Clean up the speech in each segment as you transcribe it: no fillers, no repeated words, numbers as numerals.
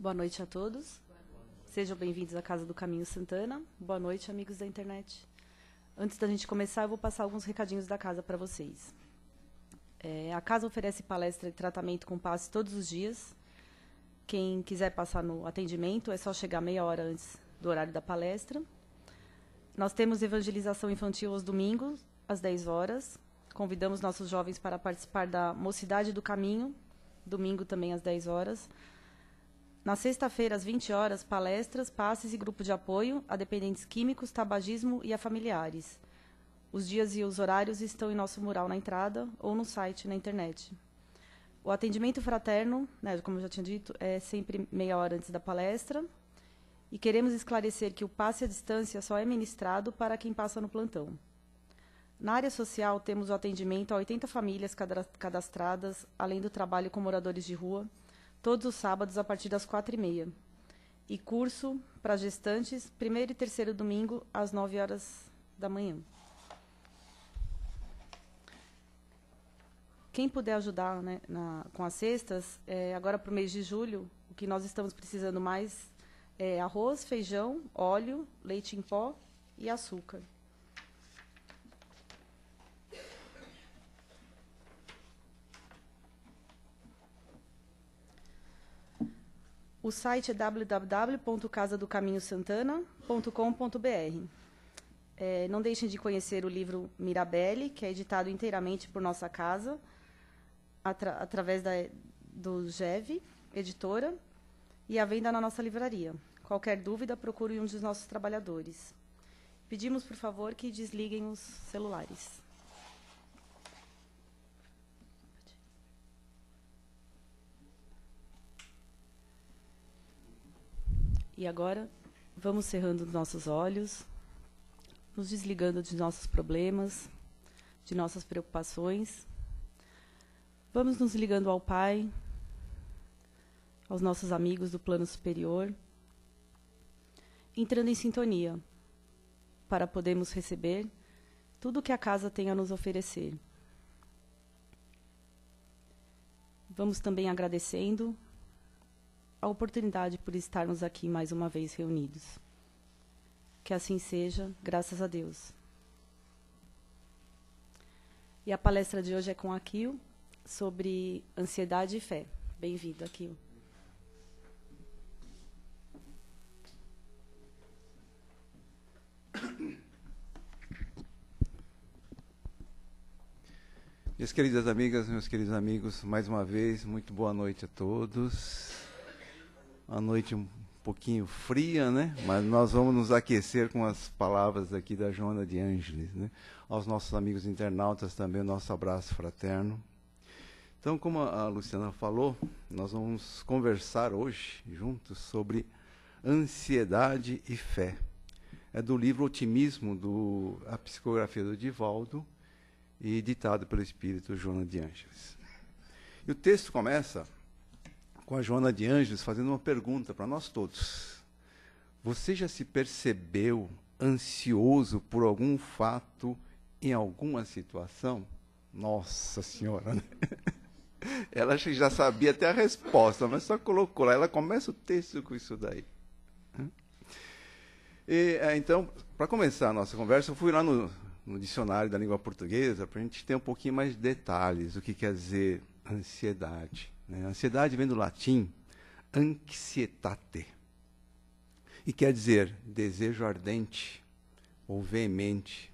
Boa noite a todos. Sejam bem-vindos à Casa do Caminho Santana. Boa noite, amigos da internet. Antes da gente começar, eu vou passar alguns recadinhos da casa para vocês. A casa oferece palestra e tratamento com passe todos os dias. Quem quiser passar no atendimento, é só chegar meia hora antes do horário da palestra. Nós temos evangelização infantil aos domingos, às 10 horas. Convidamos nossos jovens para participar da Mocidade do Caminho, domingo também às 10 horas. Na sexta-feira, às 20 horas, palestras, passes e grupo de apoio a dependentes químicos, tabagismo e a familiares. Os dias e os horários estão em nosso mural na entrada ou no site na internet. O atendimento fraterno, como eu já tinha dito, é sempre meia hora antes da palestra. E queremos esclarecer que o passe à distância só é ministrado para quem passa no plantão. Na área social, temos o atendimento a 80 famílias cadastradas, além do trabalho com moradores de rua, todos os sábados a partir das 4h30. E curso para gestantes, primeiro e terceiro domingo, às 9 horas da manhã. Quem puder ajudar com as cestas, agora para o mês de julho, o que nós estamos precisando mais é arroz, feijão, óleo, leite em pó e açúcar. O site é www.casadocaminhosantana.com.br. Não deixem de conhecer o livro Mirabelle, que é editado inteiramente por nossa casa, através do GEV, editora, e à venda na nossa livraria. Qualquer dúvida, procure um dos nossos trabalhadores. Pedimos, por favor, que desliguem os celulares. E agora, vamos cerrando os nossos olhos, nos desligando de nossos problemas, de nossas preocupações. Vamos nos ligando ao Pai, aos nossos amigos do plano superior, entrando em sintonia, para podermos receber tudo o que a casa tem a nos oferecer. Vamos também agradecendo a oportunidade por estarmos aqui mais uma vez reunidos. Que assim seja, graças a Deus. E a palestra de hoje é com a Akio, sobre ansiedade e fé. Bem-vindo, Akio. Minhas queridas amigas, meus queridos amigos, mais uma vez, muito boa noite a todos. A noite um pouquinho fria, né? Mas nós vamos nos aquecer com as palavras aqui da Joana de Ângeles, né? Aos nossos amigos internautas também, o nosso abraço fraterno. Então, como a Luciana falou, nós vamos conversar hoje juntos sobre ansiedade e fé. É do livro Otimismo, a psicografia do Divaldo, e ditado pelo espírito Joana de Ângeles. E o texto começa com a Joana de Ângeles fazendo uma pergunta para nós todos. Você já se percebeu ansioso por algum fato em alguma situação? Nossa Senhora, né? Ela já sabia até a resposta, mas só colocou lá. Ela começa o texto com isso daí. Então, para começar a nossa conversa, eu fui lá no dicionário da língua portuguesa para a gente ter um pouquinho mais de detalhes do que quer dizer ansiedade. Ansiedade vem do latim anxietate, e quer dizer desejo ardente ou veemente.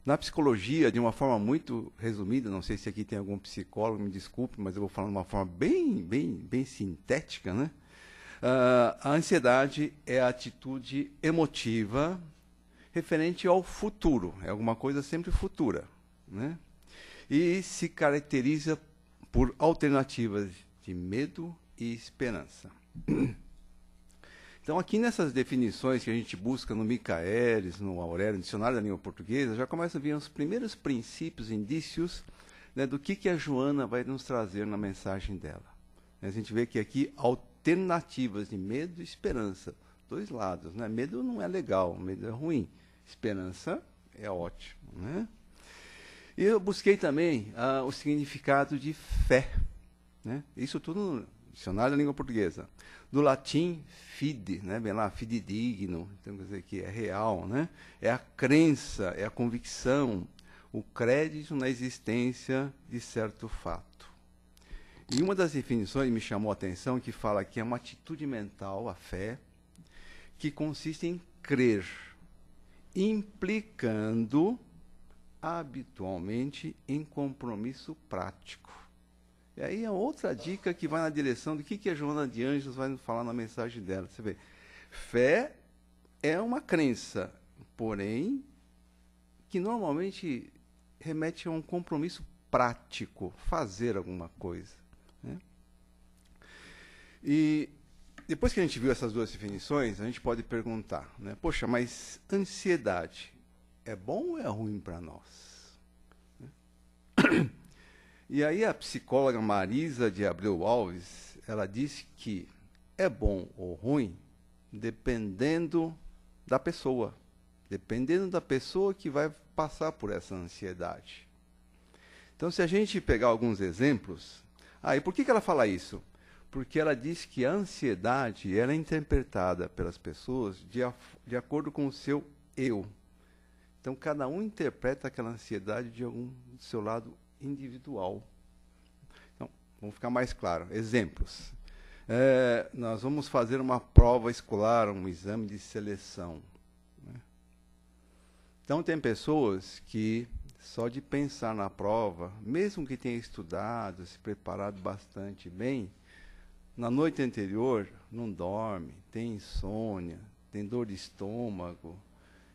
Na psicologia, de uma forma muito resumida, não sei se aqui tem algum psicólogo, me desculpe, mas eu vou falar de uma forma bem sintética, né? A ansiedade é a atitude emotiva referente ao futuro, é alguma coisa sempre futura, né? E se caracteriza por alternativas de medo e esperança. Então, aqui nessas definições que a gente busca no Michaelis, no Aurélio, no Dicionário da Língua Portuguesa, já começam a vir os primeiros princípios, indícios, né, do que a Joana vai nos trazer na mensagem dela. A gente vê que aqui alternativas de medo e esperança, dois lados, né? Medo não é legal, medo é ruim, esperança é ótimo, né? E eu busquei também o significado de fé, né? Isso tudo dicionário da língua portuguesa. Do latim, fide, né? Bem lá, fidedigno, então quer dizer que é real, né? É a crença, é a convicção, o crédito na existência de certo fato. E uma das definições me chamou a atenção, que fala que é uma atitude mental, a fé, que consiste em crer, implicando habitualmente em compromisso prático. E aí é outra dica que vai na direção do que a Joana de Ângeles vai falar na mensagem dela. Você vê, fé é uma crença, porém, que normalmente remete a um compromisso prático, fazer alguma coisa, né? E depois que a gente viu essas duas definições, a gente pode perguntar, né? Poxa, mas ansiedade é bom ou é ruim para nós? E aí a psicóloga Marisa de Abreu Alves, ela disse que é bom ou ruim dependendo da pessoa que vai passar por essa ansiedade. Então, se a gente pegar alguns exemplos... e por que ela fala isso? Porque ela diz que a ansiedade ela é interpretada pelas pessoas de acordo com o seu eu. Então, cada um interpreta aquela ansiedade do seu lado individual. Então, vamos ficar mais claro. Exemplos. Nós vamos fazer uma prova escolar, um exame de seleção, né? Então, tem pessoas que, só de pensar na prova, mesmo que tenha estudado, se preparado bastante bem, na noite anterior não dorme, tem insônia, tem dor de estômago,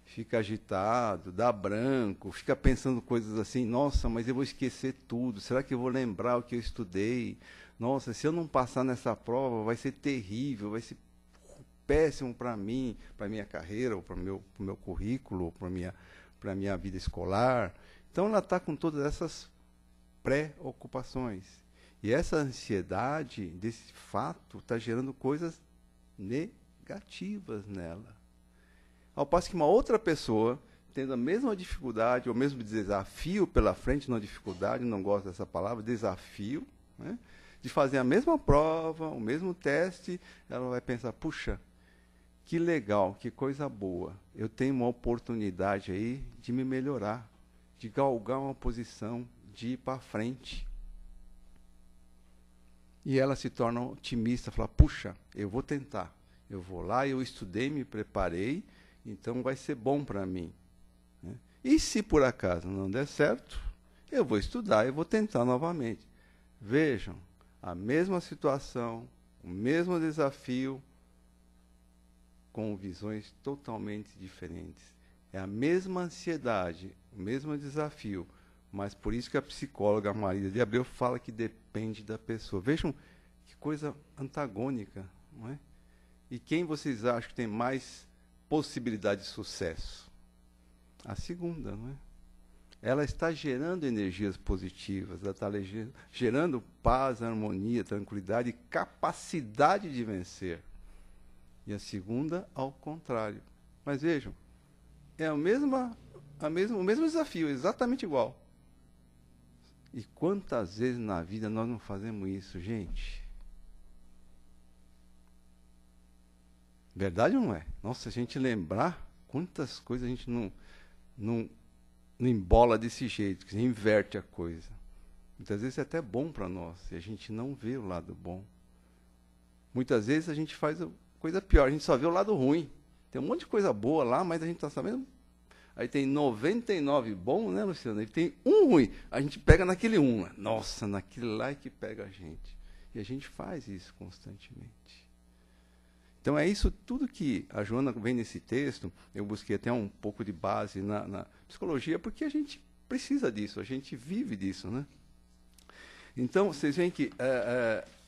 fica agitado, dá branco, fica pensando coisas assim, nossa, mas eu vou esquecer tudo, será que eu vou lembrar o que eu estudei? Nossa, se eu não passar nessa prova, vai ser terrível, vai ser péssimo para mim, para a minha carreira, ou para o meu currículo, ou para a minha vida escolar. Então, ela está com todas essas preocupações. E essa ansiedade desse fato está gerando coisas negativas nela. Ao passo que uma outra pessoa, tendo a mesma dificuldade, ou mesmo desafio pela frente, não dificuldade, não gosto dessa palavra, desafio, né, de fazer a mesma prova, o mesmo teste, ela vai pensar, puxa, que legal, que coisa boa, eu tenho uma oportunidade aí de me melhorar, de galgar uma posição, de ir para frente. E ela se torna otimista, fala, puxa, eu vou tentar, eu vou lá, eu estudei, me preparei, então vai ser bom para mim, né? E se por acaso não der certo, eu vou estudar, eu vou tentar novamente. Vejam, a mesma situação, o mesmo desafio, com visões totalmente diferentes. É a mesma ansiedade, o mesmo desafio, mas por isso que a psicóloga Maria de Abreu fala que depende da pessoa. Vejam que coisa antagônica, não é? E quem vocês acham que tem mais possibilidade de sucesso? A segunda, não é? Ela está gerando energias positivas, ela está gerando paz, harmonia, tranquilidade e capacidade de vencer. E a segunda, ao contrário. Mas vejam, é o mesmo desafio, exatamente igual. E quantas vezes na vida nós não fazemos isso, gente? Verdade ou não é? Nossa, se a gente lembrar, quantas coisas a gente não embola desse jeito, que inverte a coisa. Muitas vezes é até bom para nós, e a gente não vê o lado bom. Muitas vezes a gente faz coisa pior, a gente só vê o lado ruim. Tem um monte de coisa boa lá, mas a gente está sabendo... Aí tem 99 bom, né, Luciano? E tem um ruim. A gente pega naquele um. Nossa, naquele lá é que pega a gente. E a gente faz isso constantemente. Então é isso tudo que a Joana vem nesse texto. Eu busquei até um pouco de base na psicologia, porque a gente precisa disso, a gente vive disso, né? Então, vocês veem que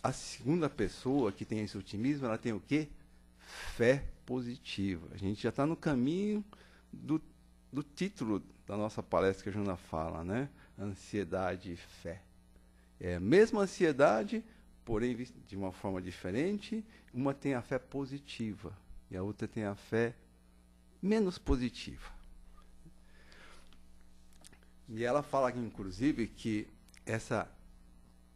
a segunda pessoa que tem esse otimismo, ela tem o quê? Fé positiva. A gente já está no caminho do título da nossa palestra que a Joana fala, né? Ansiedade e fé. É a mesma ansiedade, porém de uma forma diferente. Uma tem a fé positiva e a outra tem a fé menos positiva. E ela fala, inclusive, que essa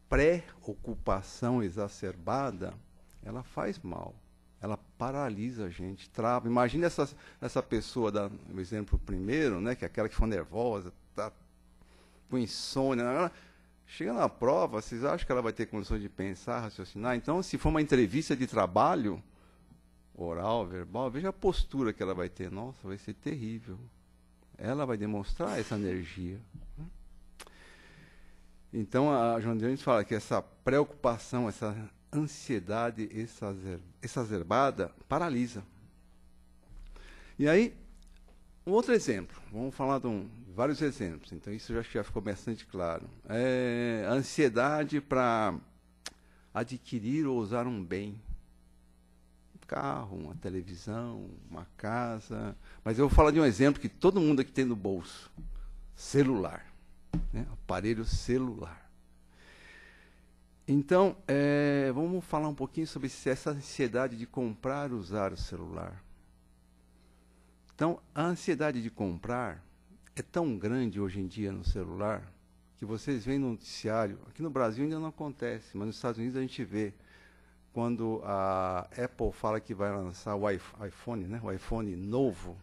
pré-ocupação exacerbada, ela faz mal. Ela paralisa a gente, trava. Imagina essa pessoa, o exemplo primeiro, né, que é aquela que foi nervosa, está com insônia. Chega na prova, vocês acham que ela vai ter condições de pensar, raciocinar? Então, se for uma entrevista de trabalho, oral, verbal, veja a postura que ela vai ter. Nossa, vai ser terrível. Ela vai demonstrar essa energia. Então, a Joana de Ângeles fala que essa preocupação, essa ansiedade exacerbada paralisa. E aí, um outro exemplo. Vamos falar de vários exemplos. Então, isso já ficou bastante claro. A ansiedade para adquirir ou usar um bem. Um carro, uma televisão, uma casa. Mas eu vou falar de um exemplo que todo mundo aqui tem no bolso. Celular. Né? Aparelho celular. Então, vamos falar um pouquinho sobre essa ansiedade de comprar e usar o celular. Então, a ansiedade de comprar é tão grande hoje em dia no celular que vocês veem no noticiário, aqui no Brasil ainda não acontece, mas nos Estados Unidos a gente vê quando a Apple fala que vai lançar o iPhone, né, o iPhone novo.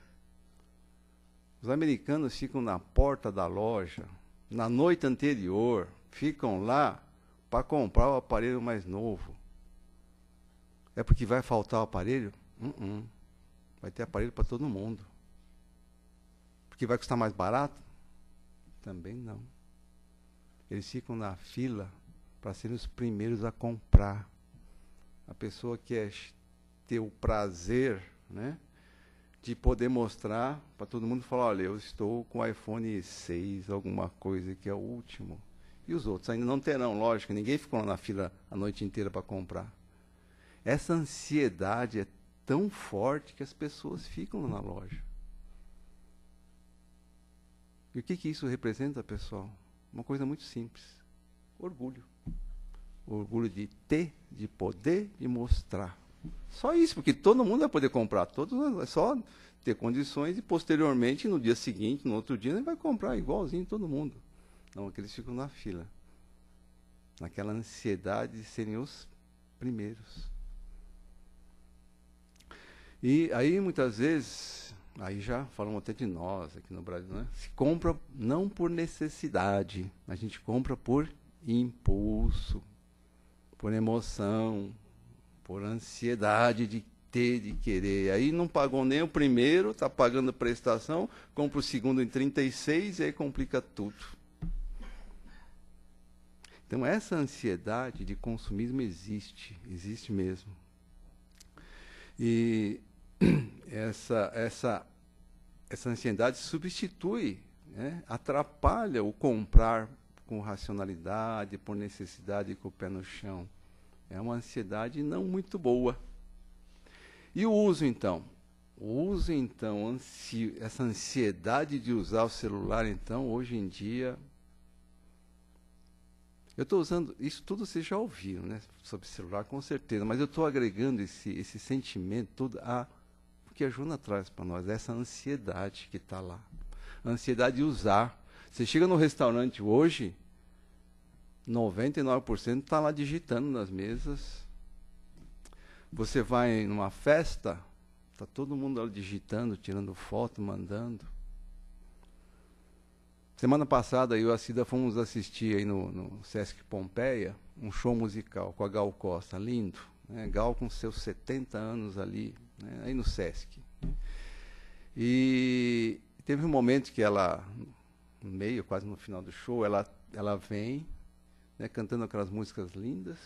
Os americanos ficam na porta da loja, na noite anterior, ficam lá para comprar o aparelho mais novo. É porque vai faltar o aparelho? Vai ter aparelho para todo mundo. Porque vai custar mais barato? Também não. Eles ficam na fila para serem os primeiros a comprar. A pessoa quer ter o prazer, né, de poder mostrar para todo mundo, falar, olha, eu estou com o iPhone 6, alguma coisa que é o último. E os outros ainda não terão, lógico, ninguém ficou lá na fila a noite inteira para comprar. Essa ansiedade é tão forte que as pessoas ficam na loja. E o que isso representa, pessoal? Uma coisa muito simples. Orgulho. Orgulho de ter, de poder, de mostrar. Só isso, porque todo mundo vai poder comprar. É só ter condições e, posteriormente, no dia seguinte, no outro dia, ele vai comprar igualzinho todo mundo. Não, aqueles ficam na fila. Naquela ansiedade de serem os primeiros. E aí, muitas vezes, aí já falamos até de nós aqui no Brasil, né? Se compra não por necessidade, a gente compra por impulso, por emoção, por ansiedade de ter, de querer. Aí não pagou nem o primeiro, está pagando prestação, compra o segundo em 36 e aí complica tudo. Então, essa ansiedade de consumismo existe mesmo. E essa ansiedade substitui, né, atrapalha o comprar com racionalidade, por necessidade, com o pé no chão. É uma ansiedade não muito boa. E o uso, então? Essa ansiedade de usar o celular, então, hoje em dia... Eu estou usando, isso tudo vocês já ouviram, né, sobre celular, com certeza, mas eu estou agregando esse sentimento todo a o que a Joana traz para nós, essa ansiedade que está lá. A ansiedade de usar. Você chega no restaurante hoje, 99% está lá digitando nas mesas. Você vai numa festa, está todo mundo lá digitando, tirando foto, mandando. Semana passada, eu e a Cida fomos assistir aí no Sesc Pompeia, um show musical com a Gal Costa, lindo. Né? Gal com seus 70 anos ali, né? Aí no Sesc. Né? E teve um momento que ela, no meio, quase no final do show, ela vem, né, cantando aquelas músicas lindas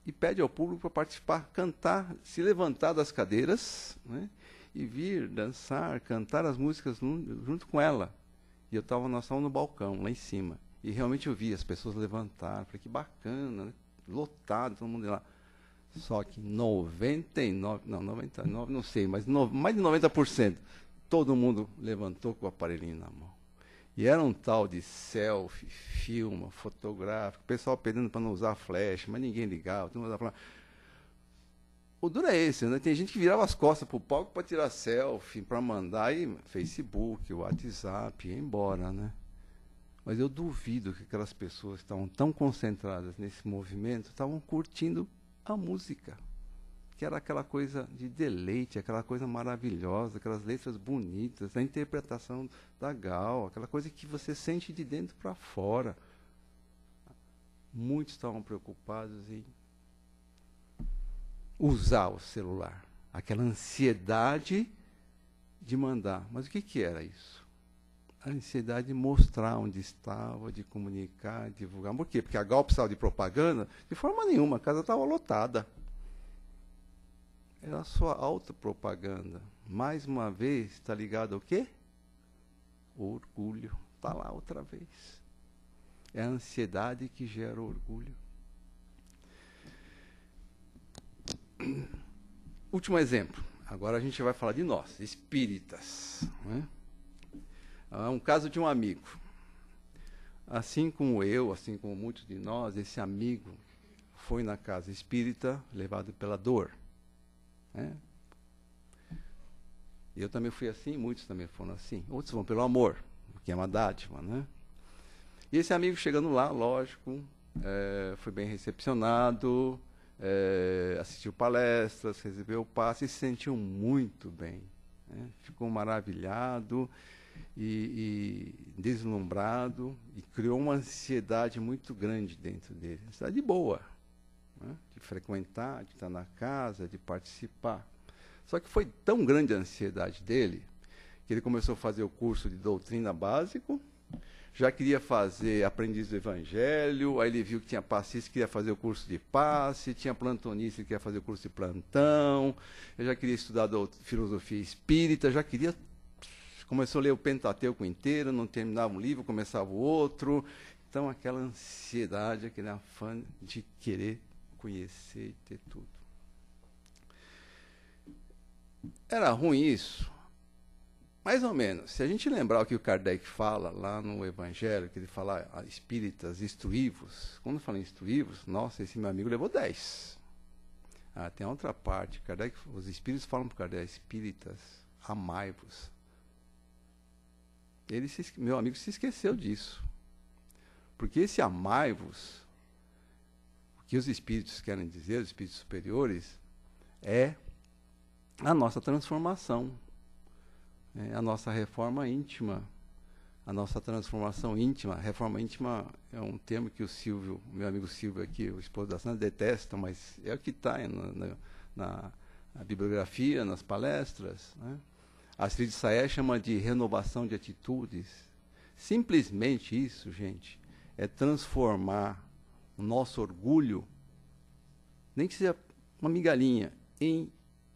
e pede ao público para participar, cantar, se levantar das cadeiras, né, e vir dançar, cantar as músicas junto com ela. E nós estávamos no balcão, lá em cima. E realmente eu vi as pessoas levantaram. Falei, que bacana, né? Lotado, todo mundo lá. Só que 99, não sei, mas mais de 90%, todo mundo levantou com o aparelhinho na mão. E era um tal de selfie, filma, fotográfico, o pessoal pedindo para não usar flash, mas ninguém ligava. Todo mundo falava. O duro é esse, né? Tem gente que virava as costas pro palco para tirar selfie, para mandar aí Facebook, WhatsApp, ia embora, né? Mas eu duvido que aquelas pessoas que estavam tão concentradas nesse movimento estavam curtindo a música, que era aquela coisa de deleite, aquela coisa maravilhosa, aquelas letras bonitas, a interpretação da Gal, aquela coisa que você sente de dentro para fora. Muitos estavam preocupados em usar o celular, aquela ansiedade de mandar. Mas o que era isso? A ansiedade de mostrar onde estava, de comunicar, de divulgar. Por quê? Porque a Gal precisava de propaganda? De forma nenhuma, a casa estava lotada. Era a sua autopropaganda. Mais uma vez, está ligado ao quê? O orgulho. Está lá outra vez. É a ansiedade que gera o orgulho. Último exemplo. Agora a gente vai falar de nós, espíritas. Né? Um caso de um amigo. Assim como eu, assim como muitos de nós, esse amigo foi na casa espírita levado pela dor. Né? Eu também fui assim, muitos também foram assim. Outros vão pelo amor, que é uma dádiva. Né? E esse amigo chegando lá, lógico, foi bem recepcionado, assistiu palestras, recebeu o passe e se sentiu muito bem. Né? Ficou maravilhado e deslumbrado e criou uma ansiedade muito grande dentro dele. Ansiedade boa, né? De frequentar, de estar na casa, de participar. Só que foi tão grande a ansiedade dele que ele começou a fazer o curso de doutrina básico, já queria fazer aprendiz do evangelho, aí ele viu que tinha passista, queria fazer o curso de passe, tinha plantonista, que queria fazer o curso de plantão, eu já queria estudar filosofia espírita, já queria... Começou a ler o Pentateuco inteiro, não terminava um livro, começava o outro. Então, aquela ansiedade, aquele afã de querer conhecer e ter tudo. Era ruim isso? Mais ou menos. Se a gente lembrar o que o Kardec fala lá no Evangelho, que ele fala espíritas instruí-vos, quando fala instruí-vos, nossa, esse meu amigo levou 10. Tem outra parte. Kardec, os espíritos falam para o Kardec, espíritas, amai-vos. Meu amigo se esqueceu disso. Porque esse amai-vos, o que os espíritos querem dizer, os espíritos superiores, é a nossa transformação, a nossa reforma íntima, a nossa transformação íntima. Reforma íntima é um termo que o Silvio, meu amigo Silvio aqui, o esposo da Sandra, detesta, mas é o que está na bibliografia, nas palestras, né? A Astrid Saé chama de renovação de atitudes. Simplesmente isso, gente, é transformar o nosso orgulho, nem que seja uma migalhinha, em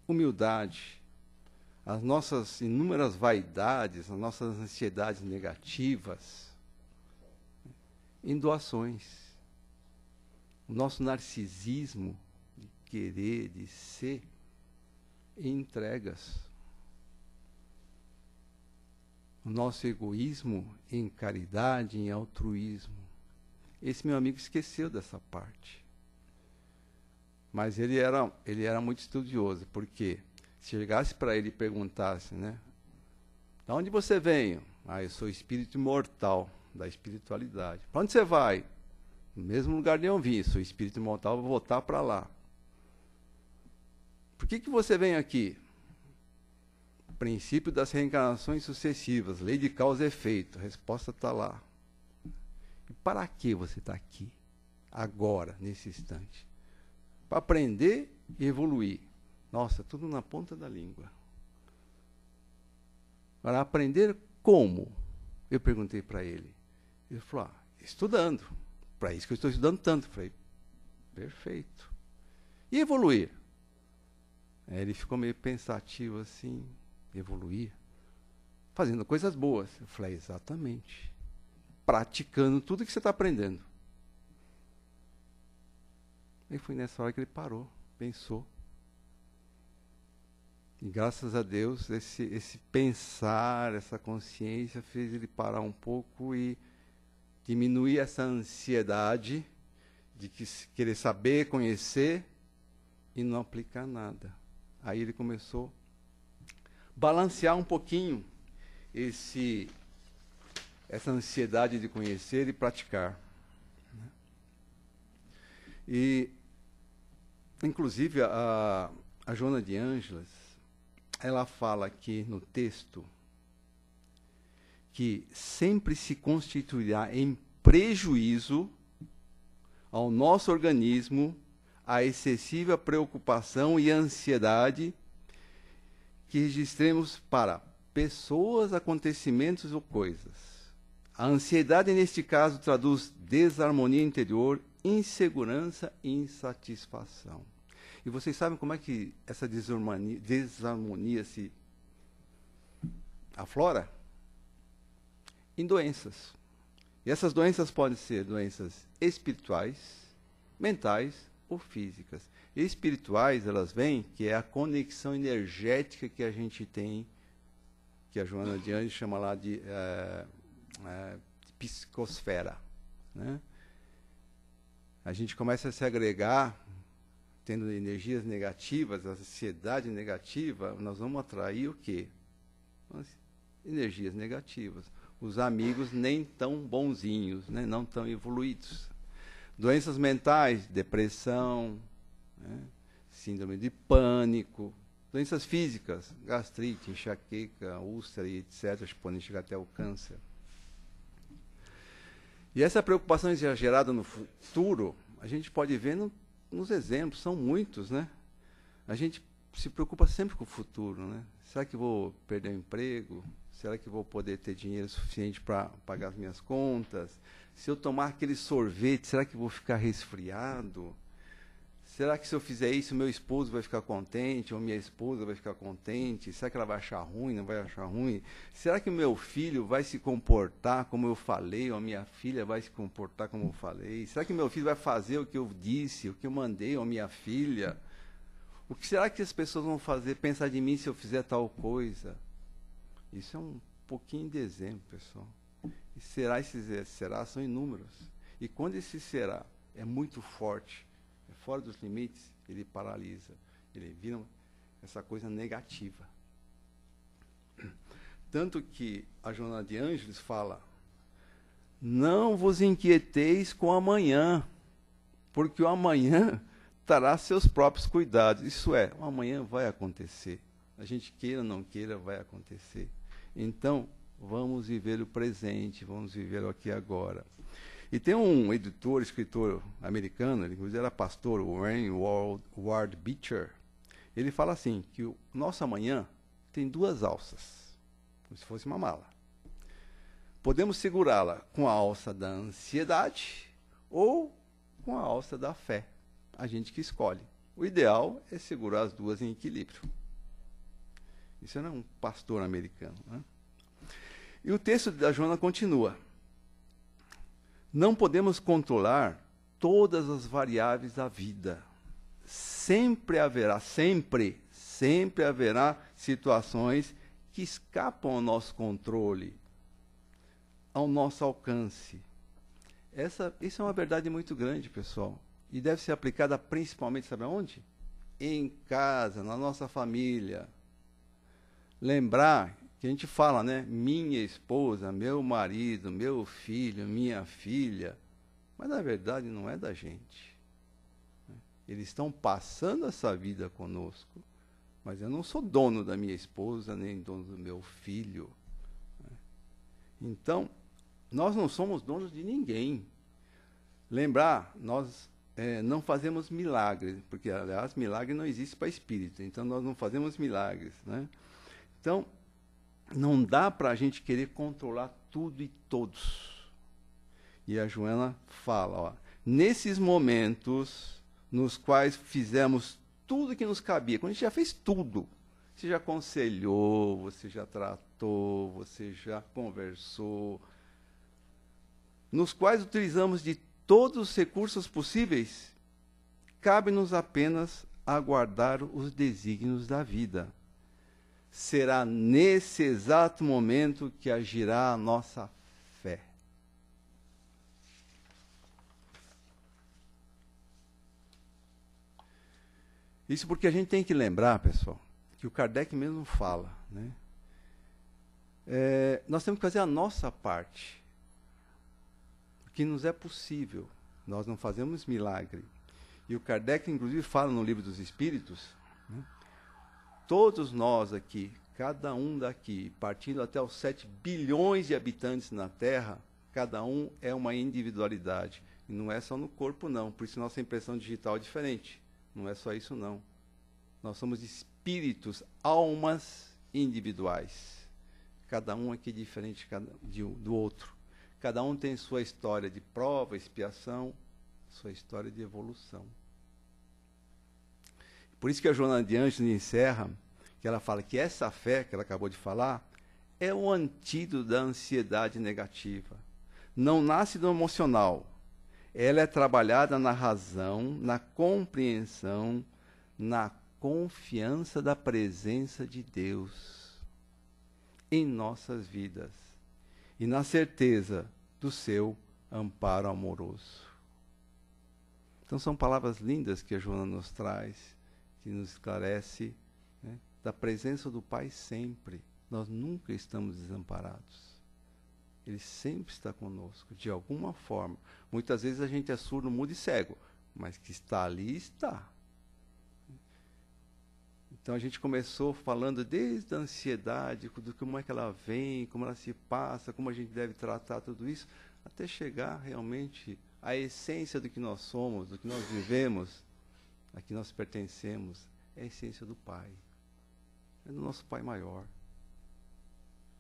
humildade. As nossas inúmeras vaidades, as nossas ansiedades negativas, em doações. O nosso narcisismo de querer, de ser, em entregas. O nosso egoísmo em caridade, em altruísmo. Esse meu amigo esqueceu dessa parte. Mas ele era muito estudioso, porque se chegasse para ele e perguntasse, né? De onde você vem? Eu sou espírito imortal, da espiritualidade. Para onde você vai? No mesmo lugar de onde eu vim, sou espírito imortal, vou voltar para lá. Por que você vem aqui? Princípio das reencarnações sucessivas, lei de causa e efeito. A resposta está lá. E para que você está aqui? Agora, nesse instante. Para aprender e evoluir. Nossa, tudo na ponta da língua. Para aprender como? Eu perguntei para ele. Ele falou, estudando. Para isso que eu estou estudando tanto. Eu falei, perfeito. E evoluir? Ele ficou meio pensativo assim. Evoluir? Fazendo coisas boas. Eu falei, exatamente. Praticando tudo que você está aprendendo. E foi nessa hora que ele parou, pensou. E graças a Deus, esse pensar, essa consciência fez ele parar um pouco e diminuir essa ansiedade de querer saber, conhecer e não aplicar nada. Aí ele começou a balancear um pouquinho essa ansiedade de conhecer e praticar. E, inclusive, a Joana de Ângeles, ela fala aqui no texto que sempre se constituirá em prejuízo ao nosso organismo a excessiva preocupação e ansiedade que registremos para pessoas, acontecimentos ou coisas. A ansiedade, neste caso, traduz desarmonia interior, insegurança e insatisfação. E vocês sabem como é que essa desarmonia se aflora? Em doenças. E essas doenças podem ser doenças espirituais, mentais ou físicas. E espirituais, elas vêm, que é a conexão energética que a gente tem, que a Joana de Ângeles chama lá de psicosfera, né? A gente começa a se agregar, tendo energias negativas, a ansiedade negativa, nós vamos atrair o quê? Energias negativas. Os amigos nem tão bonzinhos, né? Não tão evoluídos. Doenças mentais, depressão, né? Síndrome de pânico. Doenças físicas, gastrite, enxaqueca, úlcera, etc., podem chegar até o câncer. E essa preocupação exagerada no futuro, a gente pode ver nos exemplos, são muitos, né? A gente se preocupa sempre com o futuro, né? Será que vou perder o emprego? Será que vou poder ter dinheiro suficiente para pagar as minhas contas? Se eu tomar aquele sorvete, será que vou ficar resfriado? Será que se eu fizer isso, meu esposo vai ficar contente, ou minha esposa vai ficar contente? Será que ela vai achar ruim, não vai achar ruim? Será que o meu filho vai se comportar como eu falei, ou a minha filha vai se comportar como eu falei? Será que meu filho vai fazer o que eu disse, o que eu mandei, ou a minha filha? O que será que as pessoas vão fazer, pensar de mim se eu fizer tal coisa? Isso é um pouquinho de exemplo, pessoal. E será, esses será são inúmeros. E quando esse será é muito forte, fora dos limites, ele paralisa, ele vira essa coisa negativa. Tanto que a Joana de Ângeles fala: não vos inquieteis com o amanhã, porque o amanhã terá seus próprios cuidados. Isso é, o amanhã vai acontecer. A gente queira ou não queira, vai acontecer. Então, vamos viver o presente, vamos viver o aqui e agora. E tem um escritor americano, ele inclusive era pastor, o Wayne Ward Beecher. Ele fala assim, que o nosso amanhã tem duas alças, como se fosse uma mala. Podemos segurá-la com a alça da ansiedade ou com a alça da fé. A gente que escolhe. O ideal é segurar as duas em equilíbrio. Isso era um pastor americano, né? E o texto da Joana continua. Não podemos controlar todas as variáveis da vida. Sempre haverá situações que escapam ao nosso controle, ao nosso alcance. Isso é uma verdade muito grande, pessoal. E deve ser aplicada principalmente, sabe aonde? Em casa, na nossa família. Lembrar que a gente fala, né? Minha esposa, meu marido, meu filho, minha filha. Mas, na verdade, não é da gente. Eles estão passando essa vida conosco, mas eu não sou dono da minha esposa, nem dono do meu filho. Então, nós não somos donos de ninguém. Lembrar, nós não fazemos milagres, porque, aliás, milagre não existe para espírito, então nós não fazemos milagres, né? Então, não dá para a gente querer controlar tudo e todos. E a Joana fala, ó, nesses momentos nos quais fizemos tudo que nos cabia, quando a gente já fez tudo, você já aconselhou, você já tratou, você já conversou, nos quais utilizamos de todos os recursos possíveis, cabe-nos apenas aguardar os desígnios da vida. Será nesse exato momento que agirá a nossa fé. Isso porque a gente tem que lembrar, pessoal, que o Kardec mesmo fala, né? Nós temos que fazer a nossa parte. que nos é possível. Nós não fazemos milagre. E o Kardec, inclusive, fala no Livro dos Espíritos, né? Todos nós aqui, cada um daqui, partindo até os 7 bilhões de habitantes na Terra, cada um é uma individualidade. E não é só no corpo, não. Por isso nossa impressão digital é diferente. Não é só isso, não. Nós somos espíritos, almas individuais. Cada um aqui diferente do outro. Cada um tem sua história de prova, expiação, sua história de evolução. Por isso que a Joana de Ângeles encerra, que ela fala que essa fé que ela acabou de falar é o antídoto da ansiedade negativa. Não nasce do emocional. Ela é trabalhada na razão, na compreensão, na confiança da presença de Deus em nossas vidas e na certeza do seu amparo amoroso. Então são palavras lindas que a Joana nos traz, que nos esclarece, né, da presença do Pai sempre. Nós nunca estamos desamparados. Ele sempre está conosco, de alguma forma. Muitas vezes a gente é surdo, mudo e cego, mas que está ali, está. Então a gente começou falando desde a ansiedade, de como é que ela vem, como ela se passa, como a gente deve tratar tudo isso, até chegar realmente à essência do que nós somos, do que nós vivemos, a que nós pertencemos, é a essência do Pai. É do nosso Pai maior.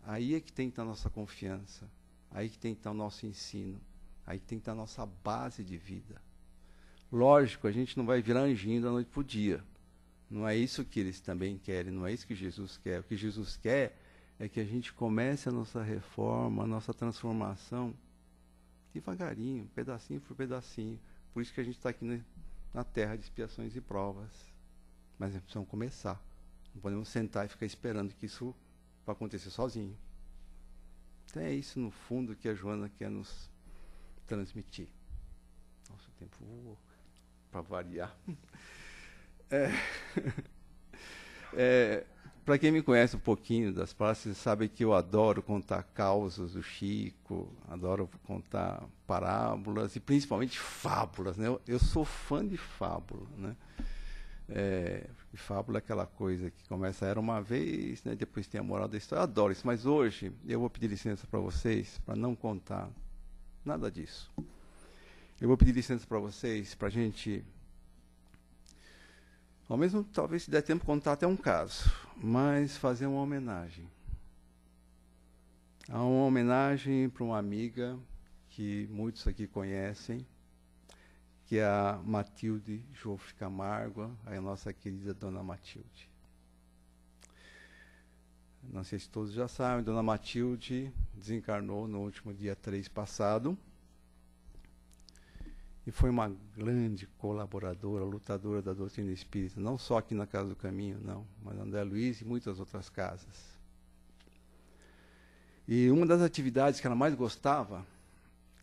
Aí é que tem que estar a nossa confiança, aí que tem que estar o nosso ensino, aí que tem que estar a nossa base de vida. Lógico, a gente não vai virar anjinho da noite para o dia. Não é isso que eles também querem, não é isso que Jesus quer. O que Jesus quer é que a gente comece a nossa reforma, a nossa transformação, devagarinho, pedacinho por pedacinho. Por isso que a gente está aqui na terra de expiações e provas. Mas precisamos começar. Não podemos sentar e ficar esperando que isso vai acontecer sozinho. Então é isso, no fundo, que a Joana quer nos transmitir. Nossa, o tempo voou, para variar. Para quem me conhece um pouquinho das palestras, sabe que eu adoro contar causas do Chico, adoro contar parábolas e principalmente fábulas, né? Eu sou fã de fábula, né? Fábula é aquela coisa que começa, era uma vez, né? Depois tem a moral da história. Eu adoro isso, mas hoje eu vou pedir licença para vocês para não contar nada disso. Eu vou pedir licença para vocês para a gente, ao mesmo, talvez se der tempo, contar até um caso, mas fazer uma homenagem. Há uma homenagem para uma amiga que muitos aqui conhecem, que é a Matilde Joffre Camargo, a nossa querida Dona Matilde. Não sei se todos já sabem, Dona Matilde desencarnou no último dia 3 passado, e foi uma grande colaboradora, lutadora da doutrina espírita, não só aqui na Casa do Caminho, não, mas na André Luiz e muitas outras casas. E uma das atividades que ela mais gostava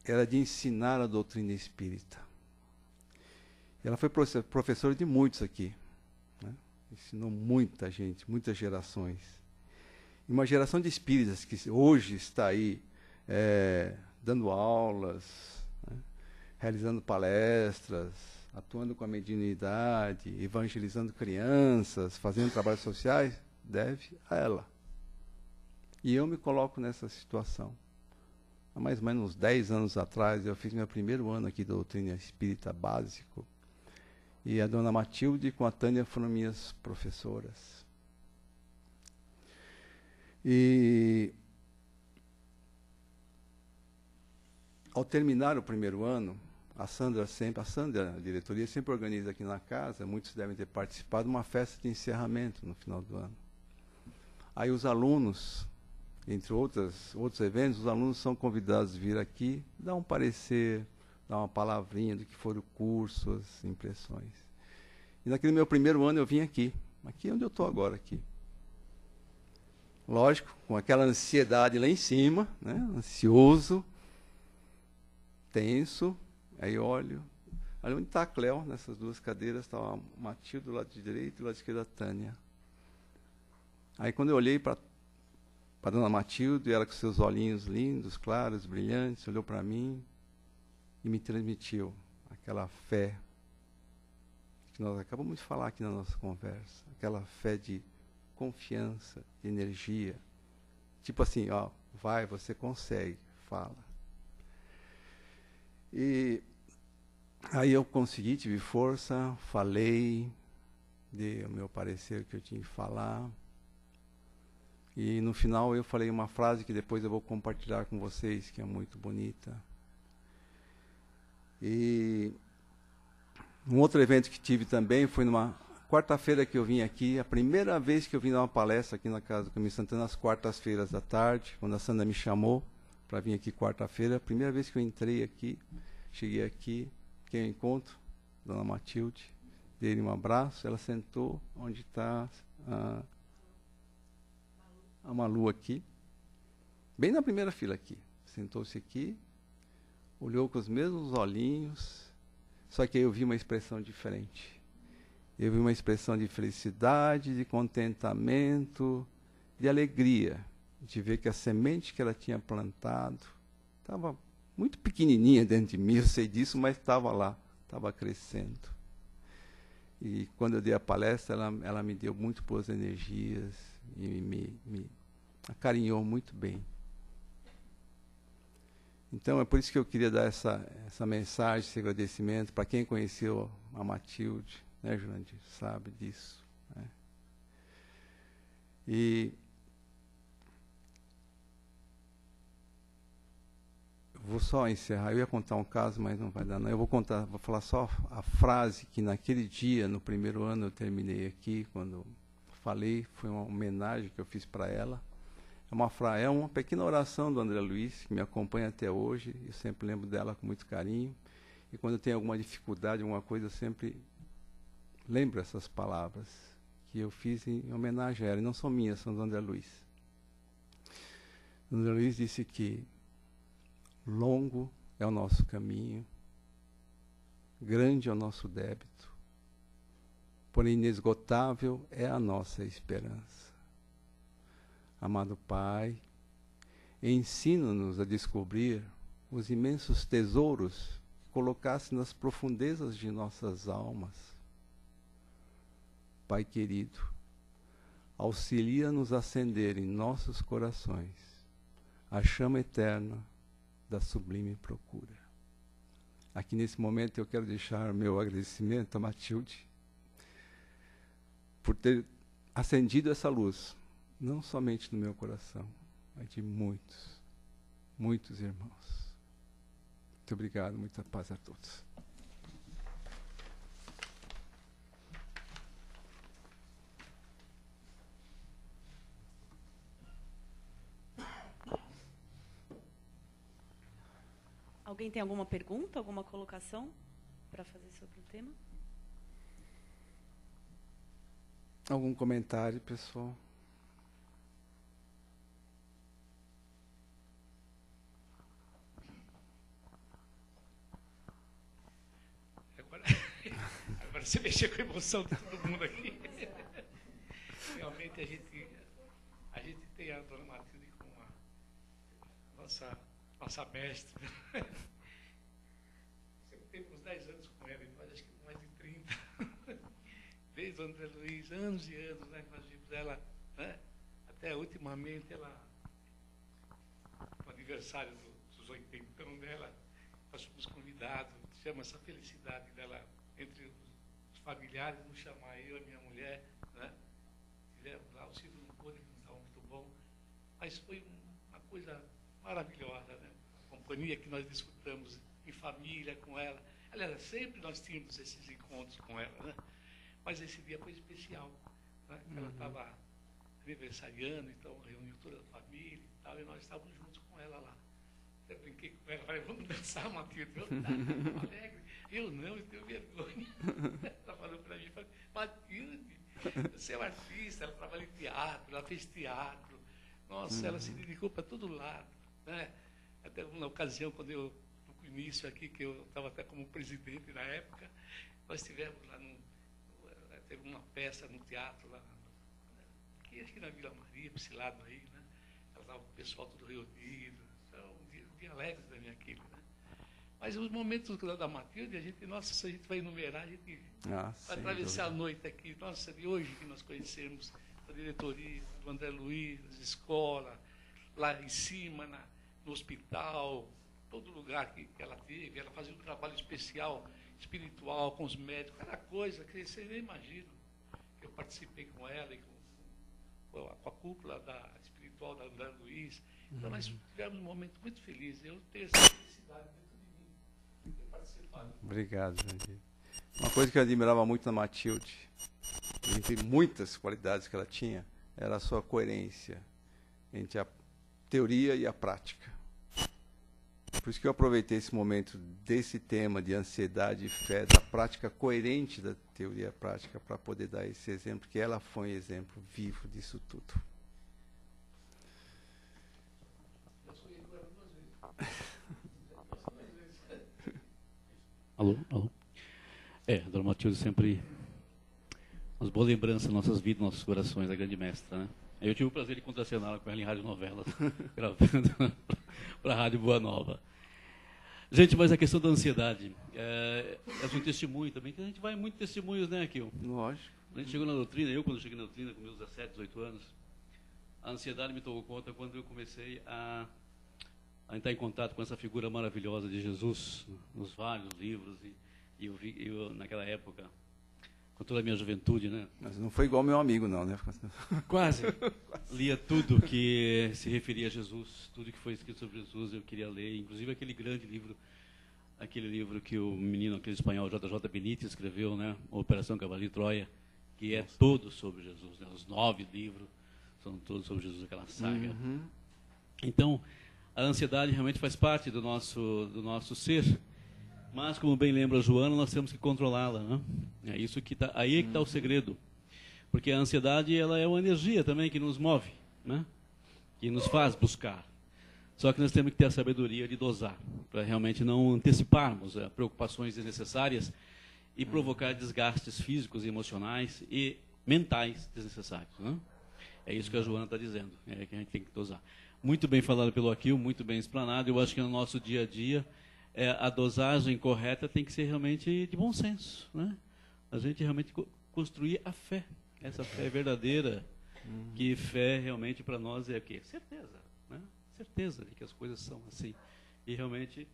era de ensinar a doutrina espírita. Ela foi professora de muitos aqui, né? Ensinou muita gente, muitas gerações. E uma geração de espíritas que hoje está aí dando aulas, realizando palestras, atuando com a mediunidade, evangelizando crianças, fazendo trabalhos sociais, deve a ela. E eu me coloco nessa situação. Há mais ou menos uns 10 anos atrás, eu fiz meu primeiro ano aqui da doutrina espírita básico, e a Dona Matilde com a Tânia foram minhas professoras. E ao terminar o primeiro ano, a Sandra, a diretoria, sempre organiza aqui na casa, muitos devem ter participado, uma festa de encerramento no final do ano. Aí os alunos, entre outros eventos, os alunos são convidados a vir aqui, dar um parecer, dar uma palavrinha do que for o curso, as impressões. E naquele meu primeiro ano eu vim aqui onde eu estou agora, aqui. Lógico, com aquela ansiedade lá em cima, né? Ansioso, tenso. Aí olho, ali onde está a Cléo, nessas duas cadeiras, estava a Matilde do lado direito e do lado esquerdo a Tânia. Aí quando eu olhei para a Dona Matilde, ela com seus olhinhos lindos, claros, brilhantes, olhou para mim, e me transmitiu aquela fé que nós acabamos de falar aqui na nossa conversa, aquela fé de confiança, de energia, tipo assim, ó, vai, você consegue, fala. E aí eu consegui, tive força, falei, dei o meu parecer que eu tinha que falar. E no final eu falei uma frase que depois eu vou compartilhar com vocês, que é muito bonita. E um outro evento que tive também foi numa quarta-feira que eu vim aqui, a primeira vez que eu vim dar uma palestra aqui na Casa do Caminho Santana, às quartas-feiras da tarde, quando a Sandra me chamou para vir aqui quarta-feira, a primeira vez que eu entrei aqui, cheguei aqui, quem eu encontro? Dona Matilde, dei-lhe um abraço, ela sentou onde está a Malu aqui, bem na primeira fila aqui, sentou-se aqui, olhou com os mesmos olhinhos, só que aí eu vi uma expressão diferente. Eu vi uma expressão de felicidade, de contentamento, de alegria, de ver que a semente que ela tinha plantado estava muito pequenininha dentro de mim, eu sei disso, mas estava lá, estava crescendo. E quando eu dei a palestra, ela me deu muito boas energias e me acarinhou muito bem. Então, é por isso que eu queria dar essa mensagem, esse agradecimento para quem conheceu a Matilde, né, Jurandir, sabe disso. Né? E vou só encerrar, eu ia contar um caso, mas não vai dar não. Eu vou falar só a frase que naquele dia, no primeiro ano, eu terminei aqui, quando falei, foi uma homenagem que eu fiz para ela. É uma pequena oração do André Luiz, que me acompanha até hoje, eu sempre lembro dela com muito carinho, e quando eu tenho alguma dificuldade, alguma coisa, eu sempre lembro essas palavras que eu fiz em homenagem a ela, e não são minhas, são do André Luiz. O André Luiz disse que longo é o nosso caminho, grande é o nosso débito, porém inesgotável é a nossa esperança. Amado Pai, ensina-nos a descobrir os imensos tesouros que colocaste nas profundezas de nossas almas. Pai querido, auxilia-nos a acender em nossos corações a chama eterna da sublime procura. Aqui nesse momento eu quero deixar meu agradecimento a Matilde por ter acendido essa luz, não somente no meu coração, mas de muitos, muitos irmãos. Muito obrigado, muita paz a todos. Alguém tem alguma pergunta, alguma colocação para fazer sobre o tema? Algum comentário, pessoal? Agora você mexeu com a emoção de todo mundo aqui. Realmente a gente tem a Dona Matilde como a nossa mestre. Sempre teve uns 10 anos com ela, mas acho que mais de 30. Desde o André Luiz, anos e anos, né, que nós vimos ela, né, até ultimamente ela, no aniversário dos 80 dela, nós fomos convidados, chama essa felicidade dela entre os familiares, nos chamar eu e minha mulher, né? Tivemos lá, o Silvio não pôde, não estava muito bom, mas foi uma coisa maravilhosa, né? A companhia que nós desfrutamos em família com ela. Aliás, sempre nós tínhamos esses encontros com ela, né? Mas esse dia foi especial, né? Ela estava aniversariando, então reuniu toda a família e tal, e nós estávamos juntos com ela lá. Eu brinquei com ela, falei, vamos dançar, Matilde. Eu tá alegre. Eu não, eu tenho vergonha. Ela falou para mim, Matilde, você é uma artista, ela trabalha em teatro, ela fez teatro. Nossa, ela se dedicou para todo lado. Né? Até uma ocasião, quando eu, no início aqui, que eu estava até como presidente na época, nós tivemos lá, teve uma peça no teatro lá, aqui na Vila Maria, para esse lado aí, né? Ela estava com o pessoal todo reunido. Um dia alegre da minha equipe, né? Mas os momentos da Matilde, a gente, nossa, se a gente vai enumerar, a gente vai atravessar a noite aqui. Nossa, de hoje que nós conhecemos a diretoria, o André Luiz, as escolas, lá em cima, no hospital, todo lugar que ela teve, ela fazia um trabalho especial, espiritual, com os médicos, cada coisa que você nem imagina. Eu participei com ela e com a cúpula espiritual da André Luiz. Então, nós tivemos um momento muito feliz. Eu tenho essa felicidade dentro de mim, de ter participado. Obrigado, Jandir. Uma coisa que eu admirava muito na Matilde, entre muitas qualidades que ela tinha, era a sua coerência entre a teoria e a prática. Por isso que eu aproveitei esse momento desse tema de ansiedade e fé, da prática coerente da teoria e prática, para poder dar esse exemplo, porque ela foi um exemplo vivo disso tudo. Alô? Alô? A Dona Matilde sempre umas boas lembranças nas nossas vidas, nos nossos corações, a grande mestra, né? Eu tive o prazer de contracená-la com ela em rádio novelas, gravando para a Rádio Boa Nova. Gente, mas a questão da ansiedade é um testemunho também, que a gente vai em muitos testemunhos, né, Akil? Lógico. A gente chegou na doutrina, eu quando cheguei na doutrina, com meus 17, 18 anos, a ansiedade me tomou conta quando eu comecei a entrar em contato com essa figura maravilhosa de Jesus, nos vários livros, e eu naquela época, com toda a minha juventude, né? Mas não foi igual meu amigo, não, né? Quase. Lia tudo que se referia a Jesus, tudo que foi escrito sobre Jesus, eu queria ler, inclusive aquele grande livro, aquele livro que o menino, aquele espanhol, J.J. Benítez, escreveu, né? Operação Cavalo de Troia, que é todo sobre Jesus, né? Os 9 livros são todos sobre Jesus, aquela saga. Uhum. Então, a ansiedade realmente faz parte do nosso ser, mas, como bem lembra a Joana, nós temos que controlá-la, né? É isso que tá, aí é que está o segredo. Porque a ansiedade, ela é uma energia também que nos move, né? Que nos faz buscar. Só que nós temos que ter a sabedoria de dosar, para realmente não anteciparmos preocupações desnecessárias e provocar desgastes físicos, emocionais e mentais desnecessários, né? É isso que a Joana está dizendo, é que a gente tem que dosar. Muito bem falado pelo Akil, muito bem explanado. Eu acho que no nosso dia a dia, a dosagem correta tem que ser realmente de bom senso, né? A gente realmente construir a fé, essa fé verdadeira, que fé realmente para nós é o quê? Certeza, né? Certeza de que as coisas são assim. E realmente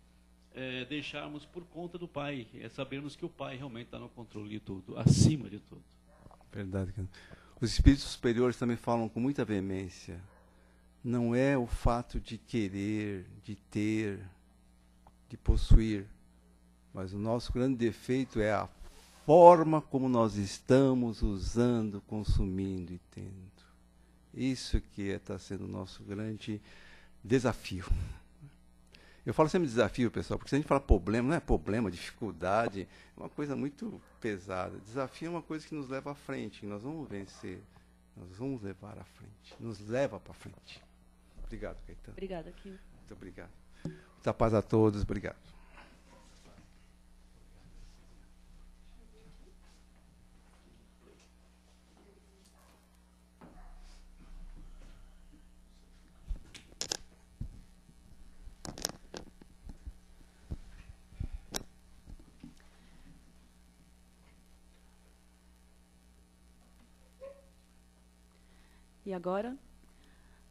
deixarmos por conta do Pai, sabermos que o Pai realmente está no controle de tudo, acima de tudo. Verdade. Os espíritos superiores também falam com muita veemência. Não é o fato de querer, de ter, de possuir, mas o nosso grande defeito é a forma como nós estamos usando, consumindo e tendo. Isso que está sendo o nosso grande desafio. Eu falo sempre desafio, pessoal, porque se a gente fala problema, não é problema, dificuldade, é uma coisa muito pesada. Desafio é uma coisa que nos leva à frente, que nós vamos vencer, nós vamos levar à frente, nos leva para frente. Obrigado, Caetano. Obrigada, Akil. Muito obrigado. Muita paz a todos. Obrigado. E agora,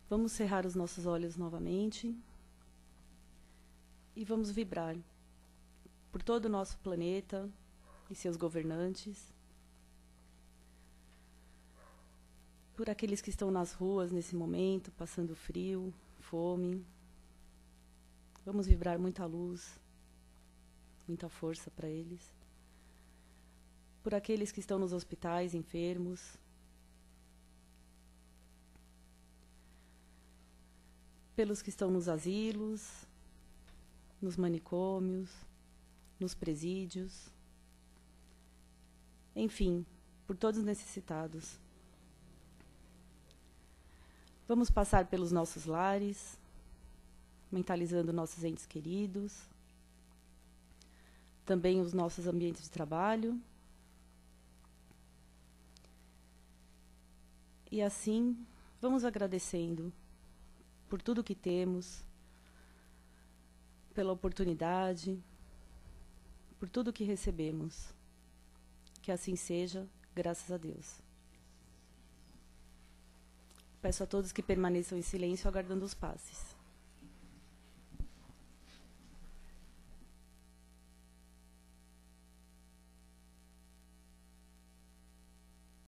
vamos cerrar os nossos olhos novamente e vamos vibrar por todo o nosso planeta e seus governantes, por aqueles que estão nas ruas nesse momento, passando frio, fome. Vamos vibrar muita luz, muita força para eles. Por aqueles que estão nos hospitais, enfermos. Pelos que estão nos asilos, nos manicômios, nos presídios, enfim, por todos os necessitados. Vamos passar pelos nossos lares, mentalizando nossos entes queridos, também os nossos ambientes de trabalho. E assim, vamos agradecendo por tudo que temos, pela oportunidade, por tudo que recebemos. Que assim seja, graças a Deus. Peço a todos que permaneçam em silêncio, aguardando os passes.